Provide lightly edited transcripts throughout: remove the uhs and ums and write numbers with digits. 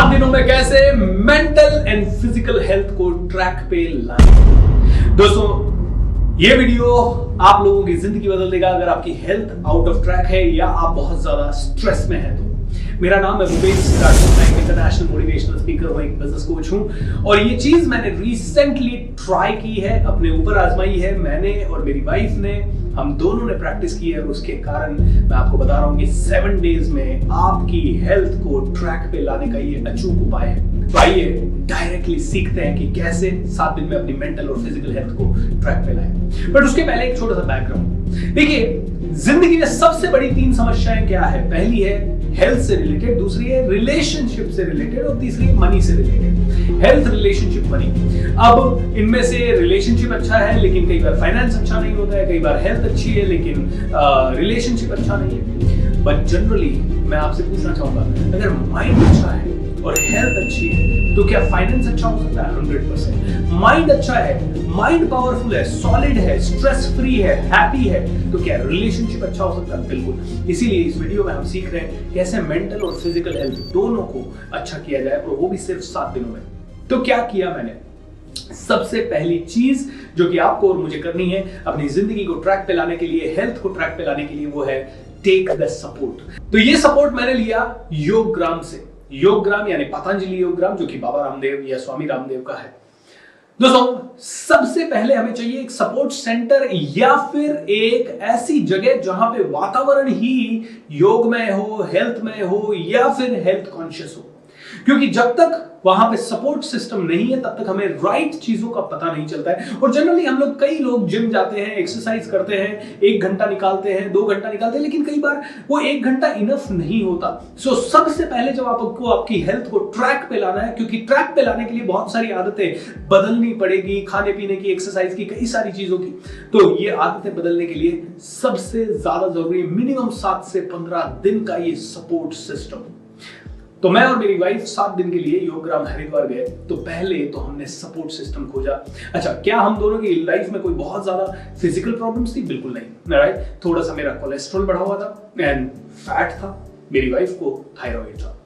7 दिनों में कैसे मेंटल एंड फिजिकल हेल्थ को ट्रैक पे लाएं। दोस्तों, ये वीडियो आप लोगों की जिंदगी बदल देगा अगर आपकी हेल्थ आउट ऑफ ट्रैक है या आप बहुत ज्यादा स्ट्रेस में हैं तो। मेरा नाम है भूपेश सिद्धार्थ, मैं एक इंटरनेशनल मोटिवेशनल स्पीकर हूं, एक बिजनेस कोच हूं और ये चीज मैंने रिसेंटली ट्राई की है, अपने ऊपर आजमाई है। मैंने और मेरी वाइफ ने, हम दोनों ने प्रैक्टिस की है और उसके कारण मैं आपको बता रहा हूं कि 7 डेज में आपकी हेल्थ को ट्रैक पे लाने का ये अचूक उपाय है। तो आइए डायरेक्टली सीखते हैं कि कैसे 7 दिन में अपनी मेंटल और फिजिकल हेल्थ को ट्रैक पे लाएं। बट उसके पहले एक छोटा सा बैकग्राउंड देखिए। जिंदगी में सबसे बड़ी 3 समस्याएं क्या है? पहली है हेल्थ से रिलेटेड, दूसरी है रिलेशनशिप से रिलेटेड और तीसरी है मनी से रिलेटेड। Health, relationship, money. अब इनमें से रिलेशनशिप अच्छा है लेकिन कई बार फाइनेंस अच्छा नहीं होता है, कई बार हेल्थ अच्छी है लेकिन रिलेशनशिप अच्छा नहीं है। बट जनरली मैं आपसे पूछना चाहूंगा, अगर माइंड अच्छा है और हेल्थ अच्छी है तो क्या फाइनेंस अच्छा हो सकता है? 100%। माइंड अच्छा है, माइंड पावरफुल है, सॉलिड है, स्ट्रेस फ्री है, हैप्पी है, तो क्या रिलेशनशिप अच्छा हो सकता है? बिल्कुल। इसीलिए इस वीडियो में हम सीख रहे हैं कैसे मेंटल और फिजिकल हेल्थ दोनों को अच्छा किया जाए और वो भी सिर्फ 7 दिनों में। तो क्या किया मैंने? सबसे पहली चीज जो कि आपको और मुझे करनी है अपनी जिंदगी को ट्रैक पे लाने के लिए, हेल्थ को ट्रैक पे लाने के लिए, वो है टेक द सपोर्ट। तो ये सपोर्ट मैंने लिया योगग्राम से। योगग्राम यानी पतंजलि योगग्राम, जो कि बाबा रामदेव या स्वामी रामदेव का है। दोस्तों, सबसे पहले हमें चाहिए एक सपोर्ट सेंटर या फिर एक ऐसी जगह जहां पे वातावरण ही योगमय हो, हेल्थमय हो या फिर हेल्थ कॉन्शियस हो। क्योंकि जब तक वहां पे सपोर्ट सिस्टम नहीं है तब तक हमें राइट चीजों का पता नहीं चलता है। और जनरली हम लोग, कई लोग जिम जाते हैं, एक्सरसाइज करते हैं, 1 घंटा निकालते हैं, 2 घंटा निकालते हैं, लेकिन कई बार वो 1 घंटा इनफ नहीं होता। सो सबसे पहले जब आपको आपकी हेल्थ को ट्रैक पे लाना है, क्योंकि ट्रैक पे लाने के लिए बहुत सारी आदतें बदलनी पड़ेगी, खाने पीने की, एक्सरसाइज की, कई सारी चीजों की। तो ये आदतें बदलने के लिए सबसे ज्यादा जरूरी मिनिमम 7 से 15 दिन का ये सपोर्ट सिस्टम। तो मैं और मेरी वाइफ 7 दिन के लिए योगग्राम हरिद्वार गए। तो पहले तो हमने सपोर्ट सिस्टम खोजा। अच्छा, क्या हम दोनों की लाइफ में कोई बहुत ज्यादा फिजिकल प्रॉब्लम्स थी? बिल्कुल नहीं, राइट। थोड़ा सा मेरा कोलेस्ट्रॉल बढ़ा हुआ था एंड फैट था, मेरी वाइफ को थायराइड था,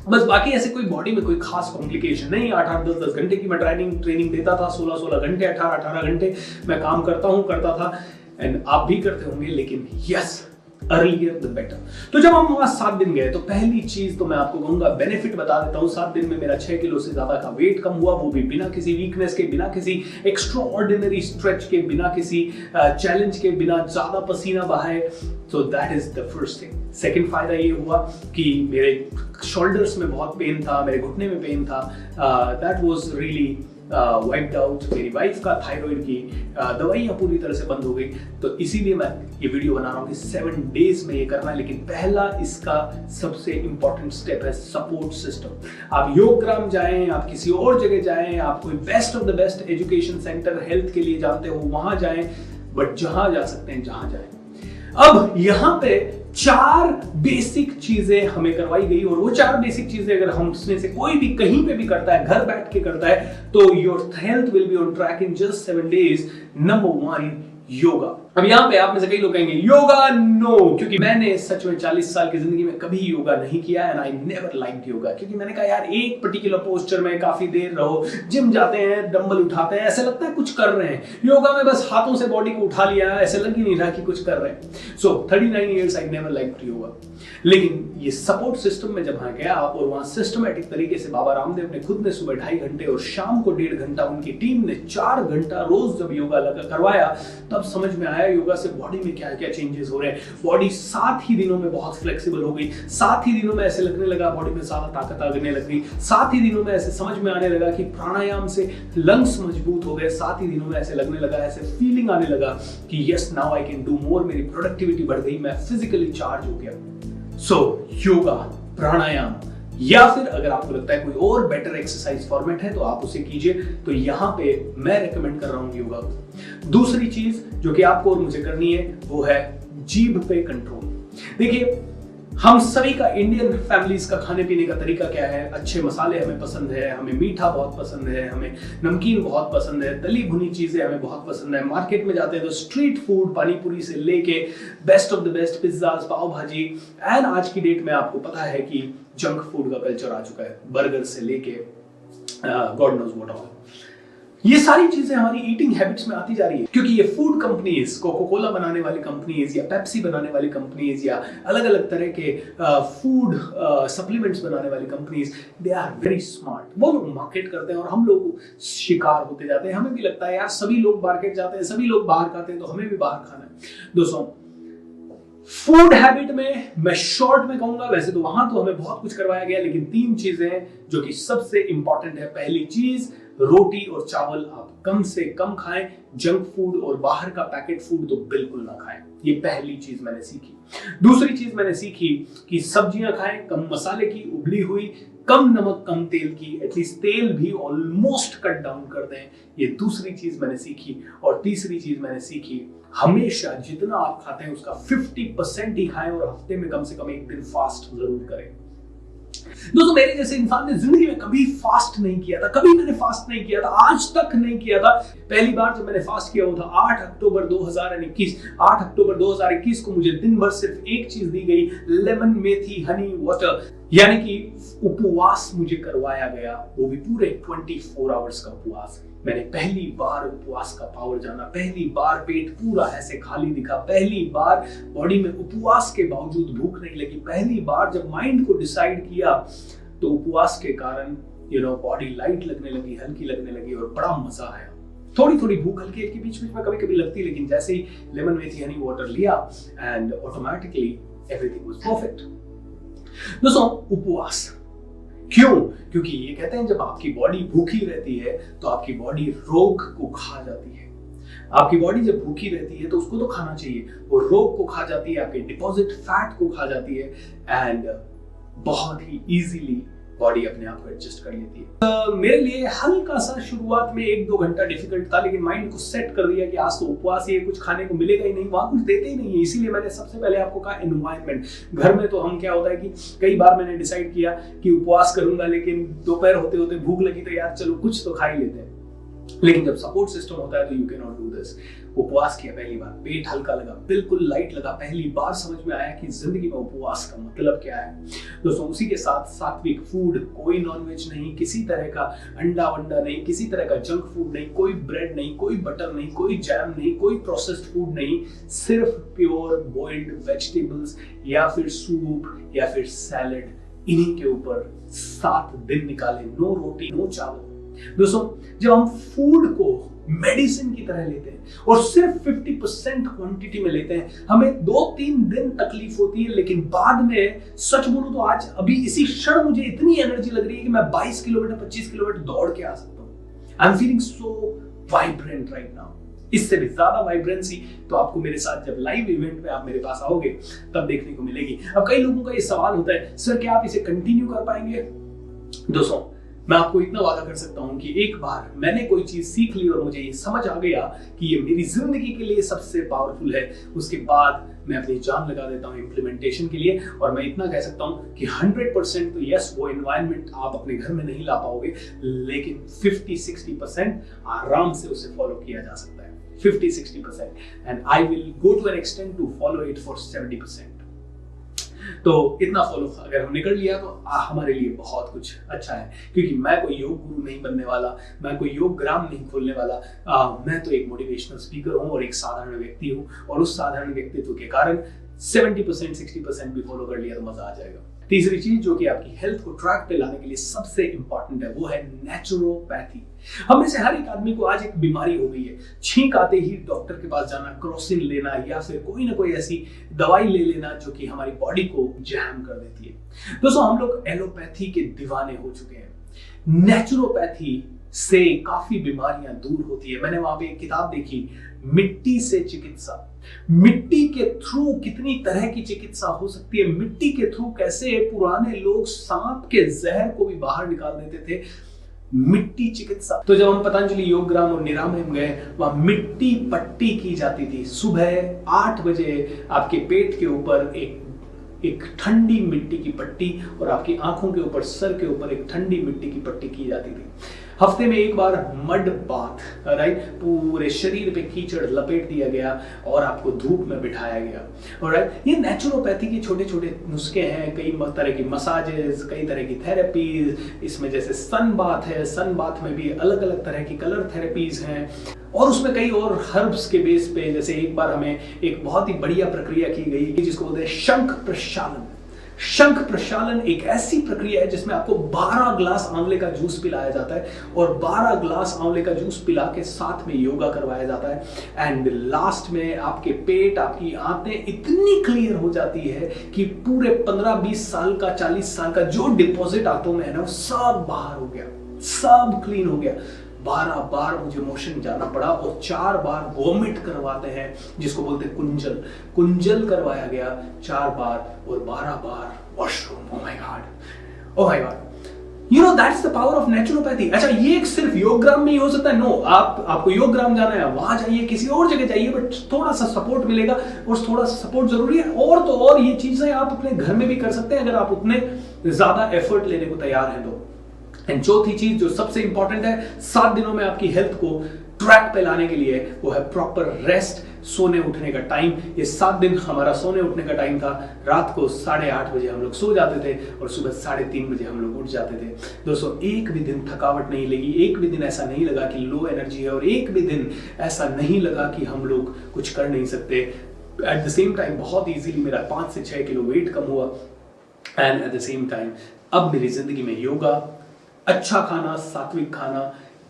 बस। बाकी ऐसे कोई बॉडी में कोई खास कॉम्प्लिकेशन नहीं। 8-8, 10-10 घंटे की मैं ट्रेनिंग देता था, 16-16 घंटे, 18-18 घंटे मैं काम करता था एंड आप भी करते होंगे, लेकिन यस, अर्लियर द बेटर। तो जब हम वहां 7 दिन गए तो पहली चीज तो मैं आपको कहूंगा, बेनिफिट बता देता हूं। 7 दिन में मेरा 6 किलो से ज्यादा का वेट कम हुआ, वो भी बिना किसी वीकनेस के, बिना किसी एक्स्ट्रा ऑर्डिनरी स्ट्रेच के, बिना किसी चैलेंज के, बिना ज्यादा पसीना बहाए। So that is the first thing. Second फायदा ये हुआ कि मेरे शोल्डर्स में बहुत पेन था, मेरे घुटने में पेन था, that was really wiped out. मेरी वाइफ का थायराइड की दवाइयां पूरी तरह से बंद हो गई। तो इसीलिए मैं ये वीडियो बना रहा हूं कि 7 डेज में ये करना है। लेकिन पहला इसका सबसे इंपॉर्टेंट स्टेप है सपोर्ट सिस्टम। आप योगग्राम जाएं, आप किसी और जगह जाएं, आप कोई best of the best education centre health के लिए जानते हो वहां जाएं, बट जहां जा सकते हैं जहां जाएं। अब यहां पे 4 बेसिक चीजें हमें करवाई गई और वो 4 बेसिक चीजें अगर हम उसमें से कोई भी कहीं पे भी करता है, घर बैठ के करता है, तो your health will be on track in just 7 days. Number 1, yoga. अब यहां पे आप में से कई लोग कहेंगे योगा नो, क्योंकि मैंने सच में 40 साल की जिंदगी में कभी योगा नहीं किया and I never liked yoga. क्योंकि मैंने कहा यार, एक पर्टिकुलर पोस्चर में काफी देर रहो, जिम जाते हैं, डंबल उठाते हैं, ऐसे लगता है कुछ कर रहे हैं। योगा में बस हाथों से बॉडी को उठा लिया, ऐसे लग ही नहीं रहा कि कुछ कर रहे हैं। सो 39 years I never liked yoga. लेकिन ये सपोर्ट सिस्टम में जब वहां गया और वहां सिस्टमेटिक तरीके से बाबा रामदेव ने खुद ने सुबह 2.5 घंटे और शाम को 1.5 घंटा, उनकी टीम ने 4 घंटा रोज जब योगा करवाया, तब समझ में आया योगा से बॉडी में क्या क्या चेंजेस हो रहे हैं। बॉडी 7 ही दिनों में बहुत फ्लेक्सिबल हो गई। 7 ही दिनों में ऐसे लगने लगा बॉडी में ज्यादा ताकत आने लग गई। 7 ही दिनों में ऐसे समझ में आने लगा कि प्राणायाम से लंग्स मजबूत हो गए। 7 ही दिनों में ऐसे लगने लगा, ऐसे फीलिंग आने लगा कि yes, now I can do more. मेरी प्रोडक्टिविटी बढ़ गई, मैं फिजिकली चार्ज हो गया। सो योगा, प्राणायाम, या फिर अगर आपको लगता है कोई और बेटर एक्सरसाइज फॉर्मेट है तो आप उसे कीजिए। तो यहां पे मैं रेकमेंड कर रहा हूं योगा को। दूसरी चीज जो कि आपको और मुझे करनी है वो है जीभ पे कंट्रोल। देखिए, हम सभी का, इंडियन फैमिलीज का खाने पीने का तरीका क्या है? अच्छे मसाले हमें पसंद है, हमें मीठा बहुत पसंद है, हमें नमकीन बहुत पसंद है, तली भुनी चीजें हमें बहुत पसंद है। मार्केट में जाते हैं तो स्ट्रीट फूड, पानी पूरी से लेके best of the best pizzas, pav bhaji, and आज की डेट में आपको पता है कि जंक फूड का कल्चर आ चुका है, बर्गर से लेके गॉड नोज व्हाट ऑल। ये सारी चीजें हमारी ईटिंग हैबिट्स में आती जा रही है, क्योंकि ये फूड कंपनीज, कोका कोला बनाने वाली कंपनीज या पेप्सी बनाने वाली कंपनीज या अलग अलग तरह के फूड सप्लीमेंट्स बनाने वाली companies, they are very smart. वो लोग मार्केट करते हैं और हम लोग शिकार होते जाते हैं। हमें भी लगता है यार सभी लोग मार्केट जाते हैं, सभी लोग बाहर खाते हैं, तो हमें भी बाहर खाना है। दोस्तों, फूड हैबिट में मैं शॉर्ट में कहूंगा, वैसे तो वहां तो हमें बहुत कुछ करवाया गया, लेकिन 3 चीजें जो कि सबसे इंपॉर्टेंट है। पहली चीज, रोटी और चावल आप कम से कम खाएं। जंक फूड और बाहर का पैकेट फूड तो बिल्कुल ना खाएं। ये पहली चीज मैंने सीखी। दूसरी चीज मैंने सीखी कि सब्जियां खाएं, कम मसाले की, उबली हुई, कम नमक, कम तेल की, एटलीस्ट तेल भी ऑलमोस्ट कट डाउन कर दें। ये दूसरी चीज मैंने सीखी। और तीसरी चीज मैंने सीखी, हमेशा जितना आप खाते हैं उसका 50% ही खाएं और हफ्ते में कम से कम एक दिन फास्ट जरूर करें। दोस्तों, मेरे जैसे इंसान ने जिंदगी में कभी फास्ट नहीं किया था, कभी मैंने फास्ट नहीं किया था, आज तक नहीं किया था। पहली बार जब मैंने फास्ट किया वो था 8 अक्टूबर 2021। 8 अक्टूबर 2021 को मुझे दिन भर सिर्फ एक चीज दी गई, लेमन, मेथी, हनी वाटर, यानी कि उपवास मुझे करवाया गया, वो भी पूरे 24 आवर्स का उपवास। मैंने पहली बार उपवास का पावर जाना, पहली बार पेट पूरा ऐसे खाली दिखा, पहली बार बॉडी में उपवास के बावजूद भूख नहीं लगी, पहली बार जब माइंड को डिसाइड किया तो उपवास के कारण बॉडी लाइट लगने लगी, हल्की लगने लगी और बड़ा मजा आया। थोड़ी थोड़ी भूख हल्की हल्की बीच बीच में कभी कभी लगती, लेकिन जैसे ही लेमन, मेथी, हनी वाटर लिया and automatically everything was perfect. दोस्तों, उपवास क्यों? क्योंकि ये कहते हैं जब आपकी बॉडी भूखी रहती है तो आपकी बॉडी रोग को खा जाती है। आपकी बॉडी जब भूखी रहती है तो उसको तो खाना चाहिए, वो रोग को खा जाती है, आपके डिपॉजिट फैट को खा जाती है एंड बहुत ही इजीली बॉडी अपने आप को एडजस्ट कर लेती है। मेरे लिए हल्का सा शुरुआत में 1-2 घंटा डिफिकल्ट था, लेकिन माइंड को सेट कर दिया कि आज तो उपवास है, कुछ खाने को मिलेगा ही नहीं, वहां कुछ देते ही नहीं है। इसीलिए मैंने सबसे पहले आपको कहा एनवायरनमेंट। घर में तो हम क्या होता है कि कई बार मैंने डिसाइड किया कि उपवास करूंगा, लेकिन दोपहर होते होते भूख लगी तो यार चलो कुछ तो खा ही लेते हैं। लेकिन जब सपोर्ट सिस्टम होता है तो you can not do this. उपवास किया, पहली बार पेट हल्का लगा, बिल्कुल लाइट लगा, पहली बार समझ में आया कि जिंदगी में उपवास का मतलब क्या है। दोस्तों, उसी के साथ सात्विक फूड, कोई नॉनवेज नहीं, किसी तरह का अंडा वंडा नहीं, किसी तरह का जंक फूड नहीं, कोई ब्रेड नहीं, कोई बटर नहीं, कोई जैम नहीं, कोई प्रोसेस्ड फूड नहीं, सिर्फ प्योर बॉइल्ड वेजिटेबल्स या फिर सूप या फिर सैलेड, इन्हीं के ऊपर 7 दिन निकाले। नो रोटी, नो चावल। दोस्तों, जब हम फूड को मेडिसिन की तरह लेते हैं और सिर्फ 50% क्वांटिटी में लेते हैं, हमें 2-3 दिन तकलीफ होती है, लेकिन बाद में सच बोलूं तो आज अभी इसी क्षण मुझे इतनी एनर्जी लग रही है कि मैं 22 किलोमीटर 25 किलोमीटर दौड़ के आ सकता हूं। I am feeling so vibrant right now. इससे भी ज्यादा वाइब्रेंसी तो आपको मेरे साथ जब लाइव इवेंट में आप मेरे पास आओगे तब देखने को मिलेगी। अब कई लोगों का ये सवाल होता है, सर क्या आप इसे कंटिन्यू कर पाएंगे? दोस्तों, मैं आपको इतना वादा कर सकता हूं कि एक बार मैंने कोई चीज सीख ली और मुझे ये समझ आ गया कि ये मेरी जिंदगी के लिए सबसे पावरफुल है, उसके बाद मैं अपनी जान लगा देता हूं इम्प्लीमेंटेशन के लिए। और मैं इतना कह सकता हूं कि 100% तो यस, वो एनवायरनमेंट आप अपने घर में नहीं ला पाओगे, लेकिन 50-60% आराम से उसे फॉलो किया जा सकता है। 50-60% and I will go to an extent to follow it for 70%। तो इतना फॉलो अगर हमने कर लिया तो हमारे लिए बहुत कुछ अच्छा है, क्योंकि मैं कोई योग गुरु नहीं बनने वाला, मैं कोई योग ग्राम नहीं खोलने वाला। मैं तो एक मोटिवेशनल स्पीकर हूं और एक साधारण व्यक्ति हूं, और उस साधारण व्यक्तित्व के कारण 70% 60% भी फॉलो कर लिया तो मजा आ जाएगा। तीसरी चीज जो कि आपकी हेल्थ को ट्रैक पे लाने के लिए सबसे इंपॉर्टेंट है, वो है नेचुरोपैथी। हम में से हर एक आदमी को आज एक बीमारी हो गई है, छींक आते ही डॉक्टर के पास जाना, क्रोसिन लेना या फिर कोई ना कोई ऐसी दवाई ले लेना जो कि हमारी बॉडी को जैम कर देती है। दोस्तों, हम लोग एलोपैथी के दीवाने हो चुके हैं। नेचुरोपैथी से काफी बीमारियां दूर होती है। मैंने वहां पे एक किताब देखी, मिट्टी से चिकित्सा। मिट्टी के थ्रू कितनी तरह की चिकित्सा हो सकती है, मिट्टी के थ्रू कैसे पुराने लोग सांप के जहर को भी बाहर निकाल देते थे। मिट्टी चिकित्सा। तो जब हम पतंजलि योग ग्राम और निरामय में गए, वहां मिट्टी पट्टी की जाती थी। सुबह 8 बजे आपके पेट के ऊपर एक एक ठंडी मिट्टी की पट्टी और आपकी आंखों के ऊपर, सर के ऊपर एक ठंडी मिट्टी की पट्टी की जाती थी। हफ्ते में एक बार मड बाथ, राइट, पूरे शरीर पे कीचड़ लपेट दिया गया और आपको धूप में बिठाया गया। राइट, ये नेचुरोपैथी के छोटे छोटे नुस्खे हैं, कई तरह की मसाजेस, कई तरह की थेरेपीज, इसमें जैसे सन बाथ है, सन बाथ में भी अलग अलग तरह की कलर थेरेपीज हैं और उसमें कई और हर्ब्स के बेस पे, जैसे एक बार हमें एक बहुत ही बढ़िया प्रक्रिया की गई जिसको बोलते हैं शंख प्रक्षालन। शंख प्रक्षालन एक ऐसी प्रक्रिया है जिसमें आपको 12 ग्लास आंवले का जूस पिलाया जाता है और 12 ग्लास आंवले का जूस पिला के साथ में योगा करवाया जाता है एंड लास्ट में आपके पेट, आपकी आंतें इतनी क्लियर हो जाती है कि पूरे 15-20 साल का, 40 साल का जो डिपॉजिट आंतों में है ना, वो सब बाहर हो गया, सब क्लीन हो गया। 12 बार मुझे मोशन जाना पड़ा और 4 बार वॉमिट करवाते हैं जिसको बोलते हैं कुंजल। कुंजल करवाया गया 4 बार और 12 बार washroom. Oh my God, oh my God, you know that's the power of naturopathy. अच्छा, ये सिर्फ योगग्राम में ही हो सकता है? नो, आपको योगग्राम जाना है, वहां जाइए, किसी और जगह जाइए, बट थोड़ा सा सपोर्ट मिलेगा और थोड़ा सा सपोर्ट जरूरी है। और तो और ये चीजें आप अपने घर में भी कर सकते हैं अगर आप उतने ज्यादा एफर्ट लेने को तैयार हैं तो। एंड चौथी चीज जो सबसे इंपॉर्टेंट है 7 दिनों में आपकी हेल्थ को ट्रैक पे लाने के लिए, वो है प्रॉपर रेस्ट, सोने उठने का टाइम। ये 7 दिन हमारा सोने उठने का टाइम था। रात को 8:30 बजे हम लोग सो जाते थे और सुबह 3:30 बजे हम लोग उठ जाते थे। दोस्तों, एक भी दिन थकावट नहीं लगी, एक भी दिन ऐसा नहीं लगा कि लो एनर्जी है और एक भी दिन ऐसा नहीं लगा कि हम लोग कुछ कर नहीं सकते। एट द सेम टाइम बहुत इजीली मेरा 5 से 6 किलो वेट कम हुआ and at the same time अब मेरी जिंदगी में योगा, अच्छा खाना, सात्विक खाना,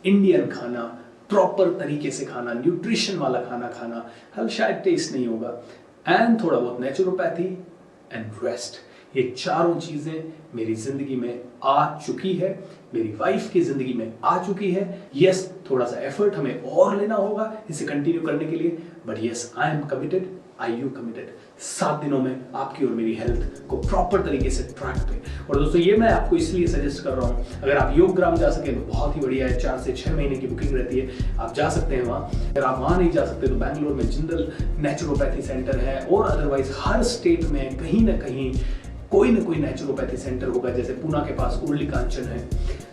इंडियन खाना, प्रॉपर तरीके से खाना, न्यूट्रिशन वाला खाना खाना, हल शायद टेस्ट नहीं होगा, एंड थोड़ा बहुत नेचुरोपैथी एंड रेस्ट, ये चारों चीजें मेरी जिंदगी में आ चुकी है, मेरी वाइफ की जिंदगी में आ चुकी है। यस, थोड़ा सा एफर्ट हमें और लेना होगा इसे कंटिन्यू करने के लिए, but yes, I am committed, I you committed. 7 दिनों में आपकी और मेरी हेल्थ को प्रॉपर तरीके से ट्रैक पे। और दोस्तों, ये मैं आपको इसलिए सजेस्ट कर रहा हूँ, अगर आप योगग्राम जा सके तो बहुत ही बढ़िया है। 4 से 6 महीने की बुकिंग रहती है, आप जा सकते हैं वहाँ। अगर आप वहाँ नहीं जा सकते तो बैंगलोर में जिंदल नेचुरोपैथी सेंटर है और अदरवाइज हर स्टेट में कहीं ना कहीं कोई ना कोई नेचुरोपैथी सेंटर होगा। जैसे पूना के पास उर्ली कांचन है,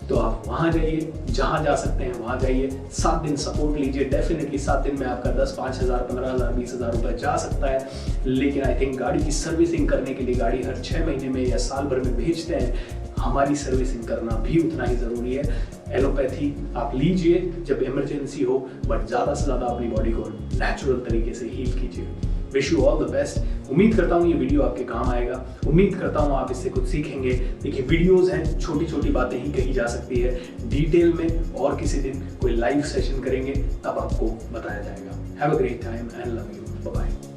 तो आप वहां जाइए, जहां जा सकते हैं वहां जाइए। 7 दिन सपोर्ट लीजिए। डेफिनेटली 7 दिन में आपका 10, 5,000, 15,000, 20,000 रुपए जा सकता है, लेकिन आई थिंक गाड़ी की सर्विसिंग करने के लिए गाड़ी हर 6 महीने में या साल भर में भेजते हैं, हमारी सर्विसिंग करना भी उतना ही जरूरी है। एलोपैथी आप लीजिए जब इमरजेंसी हो, बट ज्यादा से ज्यादा अपनी बॉडी को नेचुरल तरीके से हील कीजिए। Wish you all the best. उम्मीद करता हूँ ये वीडियो आपके काम आएगा, उम्मीद करता हूँ आप इससे कुछ सीखेंगे। देखिए, वीडियोस हैं, छोटी छोटी बातें ही कही जा सकती है, डिटेल में और किसी दिन कोई लाइव सेशन करेंगे तब आपको बताया जाएगा। Have a great time and love you, bye bye.